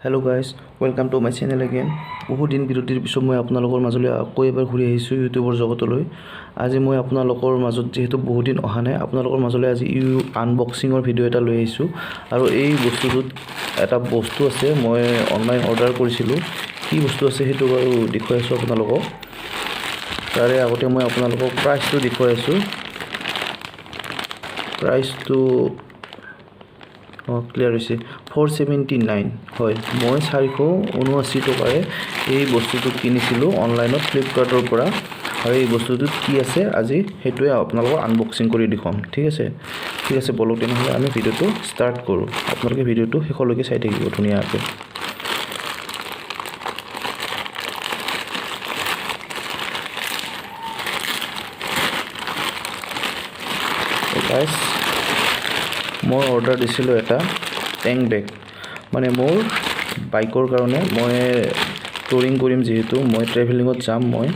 Hello guys, welcome to my channel again. বহুত দিন বিৰতিৰ পিছত মই আপোনালোকৰ মাজলৈ আকৌ এবাৰ ঘূৰি আহিছোঁ ইউটিউবৰ জগতলৈ। আজি মই আপোনালোকৰ মাজত যেহেতু বহুত দিন অহা নাই আপোনালোকৰ মাজলৈ আজি আনবক্সিঙৰ ভিডিঅ' এটা লৈ আহিছোঁ আৰু এই বস্তুটোত এটা বস্তু আছে মই অনলাইন অৰ্ডাৰ কৰিছিলোঁ। কি বস্তু আছে সেইটো বাৰু দেখুৱাই আছোঁ আপোনালোকক। তাৰে আগতে মই আপোনালোকক প্ৰাইচটো দেখুৱাই আছোঁ। প্ৰাইচটো ক্লিয়াৰ হৈছে 479 হয়। মই 479 টকাৰে এই বস্তুটো কিনিছিলোঁ অনলাইনত ফ্লিপকাৰ্টৰ পৰা আৰু এই বস্তুটোত কি আছে আজি সেইটোৱে আপোনালোকক আনবক্সিং কৰি দেখুৱাম। ঠিক আছে বলক তেনেহ'লে আমি ভিডিঅ'টো ষ্টাৰ্ট কৰোঁ। আপোনালোকে ভিডিঅ'টো শেষলৈকে চাই থাকিব ধুনীয়াকৈ। গাইছ মই অৰ্ডাৰ দিছিলোঁ এটা টেংক বেগ, মানে মোৰ বাইকৰ কাৰণে মই টুৰিং কৰিম, যিহেতু মই ট্ৰেভেলিঙত যাম, মই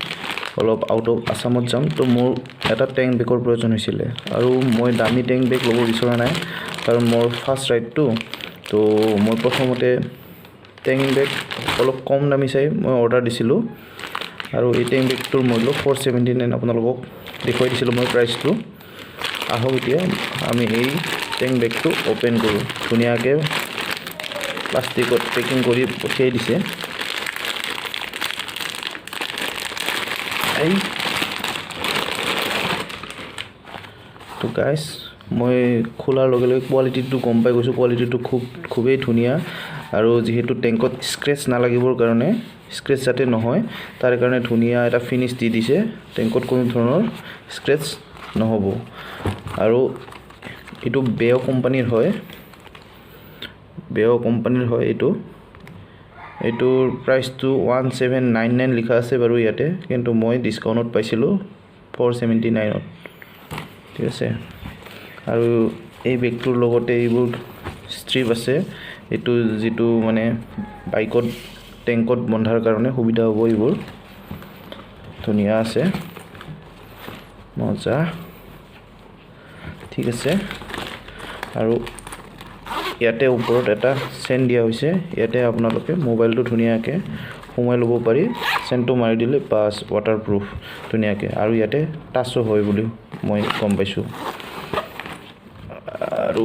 অলপ আউট অফ আছামত যাম, তো মোৰ এটা টেংক বেগৰ প্ৰয়োজন হৈছিলে আৰু মই দামী টেংক বেগ ল'ব বিচৰা নাই কাৰণ মোৰ ফাৰ্ষ্ট ৰাইডটো। তো মই প্ৰথমতে টেংক বেগ অলপ কম দামী চাই মই অৰ্ডাৰ দিছিলোঁ আৰু এই টেংক বেগটোৰ মূল্য 479 আপোনালোকক দেখুৱাই দিছিলোঁ মই প্ৰাইচটো। আহক এতিয়া আমি এই টেংক বেগটো অপেন কৰোঁ। ধুনীয়াকৈ প্লাষ্টিকত পেকিং কৰি পঠিয়াই দিছে। তো গাইছ মই খোলাৰ লগে লগে কোৱালিটিটো গম পাই গৈছোঁ। কোৱালিটিটো খুবেই ধুনীয়া আৰু যিহেতু টেংকত স্ক্ৰেচ নালাগিবৰ কাৰণে, স্ক্ৰেচ যাতে নহয় তাৰ কাৰণে ধুনীয়া এটা ফিনিছ দি দিছে। টেংকত কোনো ধৰণৰ স্ক্ৰেচ নহ'ব আৰু এইটো বেঅ কোম্পানীৰ হয়, এইটোৰ প্ৰাইচটো 1799 লিখা আছে বাৰু ইয়াতে, কিন্তু মই ডিছকাউণ্টত পাইছিলোঁ 479ত। ঠিক আছে, আৰু এই বেগটোৰ লগতে এইবোৰ ষ্ট্ৰিপ আছে, এইটো যিটো মানে বাইকত টেংকত বন্ধাৰ কাৰণে সুবিধা হ'ব। এইবোৰ ধুনীয়া আছে, মজা। ঠিক আছে, আৰু ইয়াতে ওপৰত এটা চেন দিয়া হৈছে। ইয়াতে আপোনালোকে মোবাইলটো ধুনীয়াকৈ সোমাই ল'ব পাৰি, চেনটো মাৰি দিলে বাছ ৱাটাৰপ্ৰুফ ধুনীয়াকৈ। আৰু ইয়াতে টাচো হয় বুলি মই গম পাইছোঁ। আৰু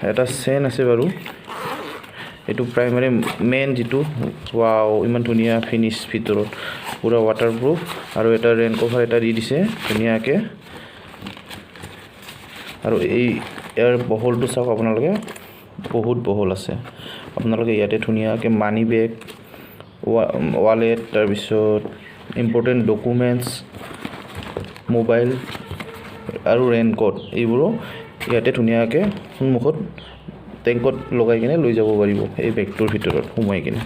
এটা চেন আছে বাৰু, এইটো প্ৰাইমাৰী মেইন যিটো। ৱাও, ইমান ধুনীয়া ফিনিছ, ভিতৰত পূৰা ৱাটাৰপ্ৰুফ আৰু এটা ৰেইন কভাৰ এটা দি দিছে ধুনীয়াকৈ। আৰু ইয়াৰ বহলটো চাওক আপোনালোকে, বহুত বহল আছে। আপোনালোকে ইয়াতে ধুনীয়াকৈ মানি বেগ, ৱালেট, তাৰপিছত ইম্পৰ্টেণ্ট ডকুমেণ্টছ, মোবাইল আৰু ৰেইনকোট এইবোৰো ইয়াতে ধুনীয়াকৈ সন্মুখত টেংকত লগাই কিনে লৈ যাব পাৰিব এই বেগটোৰ ভিতৰত সোমাই কিনে।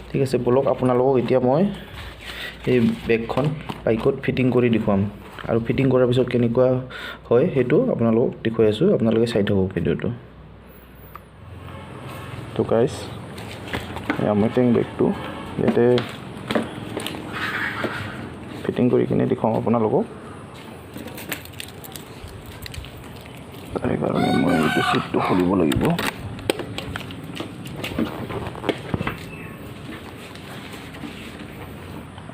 ঠিক আছে বলক আপোনালোকক এতিয়া মই এই বেগখন বাইকত ফিটিং কৰি দেখুৱাম আৰু ফিটিং কৰাৰ পিছত কেনেকুৱা হয় সেইটো আপোনালোকক দেখুৱাই আছোঁ। আপোনালোকে চাই থাকক ভিডিঅ'টো। তো গাইছ মই টেংক বেগটো ইয়াতে ফিটিং কৰি কিনে দেখুৱাম আপোনালোকক। তাৰ কাৰণে মই এইটো চিটটো খুলিব লাগিব।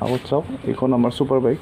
আগত চাওক, এইখন আমাৰ ছুপাৰ বাইক।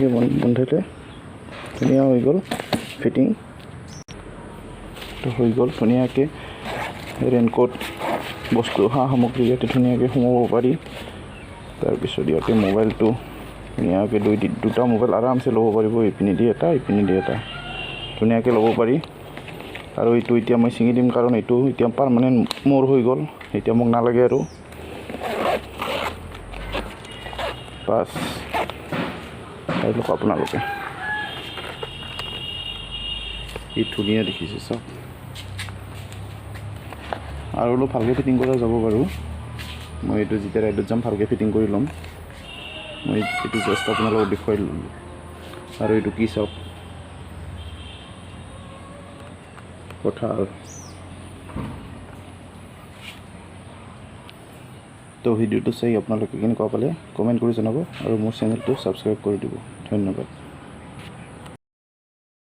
ধুনীয়াকৈ বন্ধাইলে ধুনীয়া হৈ গ'ল ফিটিং। তো হৈ গ'ল ধুনীয়াকৈ ৰেইনকোট বস্তু সা সামগ্ৰী ইয়াতে ধুনীয়াকৈ সোমাব পাৰি। তাৰপিছত ইয়াতে মোবাইলটো ধুনীয়াকৈ দুটা মোবাইল আৰামছে ল'ব পাৰিব, ইপিনে দি এটা ধুনীয়াকৈ ল'ব পাৰি। আৰু এইটো এতিয়া মই ছিঙি দিম কাৰণ এইটো এতিয়া পাৰ্মানেণ্ট মোৰ হৈ গ'ল, এতিয়া মোক নালাগে আৰু। বাছ চাই লওক আপোনালোকে, কি ধুনীয়া দেখিছে চাওক। আৰু অলপ ভালকৈ ফিটিং কৰা যাব বাৰু, মই এইটো যেতিয়া ৰাইডত যাম ভালকৈ ফিটিং কৰি ল'ম। মই এইটো জাষ্ট আপোনালোকক দেখুৱাই ল'লোঁ। আৰু এইটো কি চাওক, কঁঠাল। তো ভিডিঅ'টো চাই আপোনালোকে কেনেকুৱা পালে কমেণ্ট কৰি জনাব আৰু মোৰ চেনেলটো ছাবস্ক্ৰাইব কৰি দিব। ধন্যবাদ।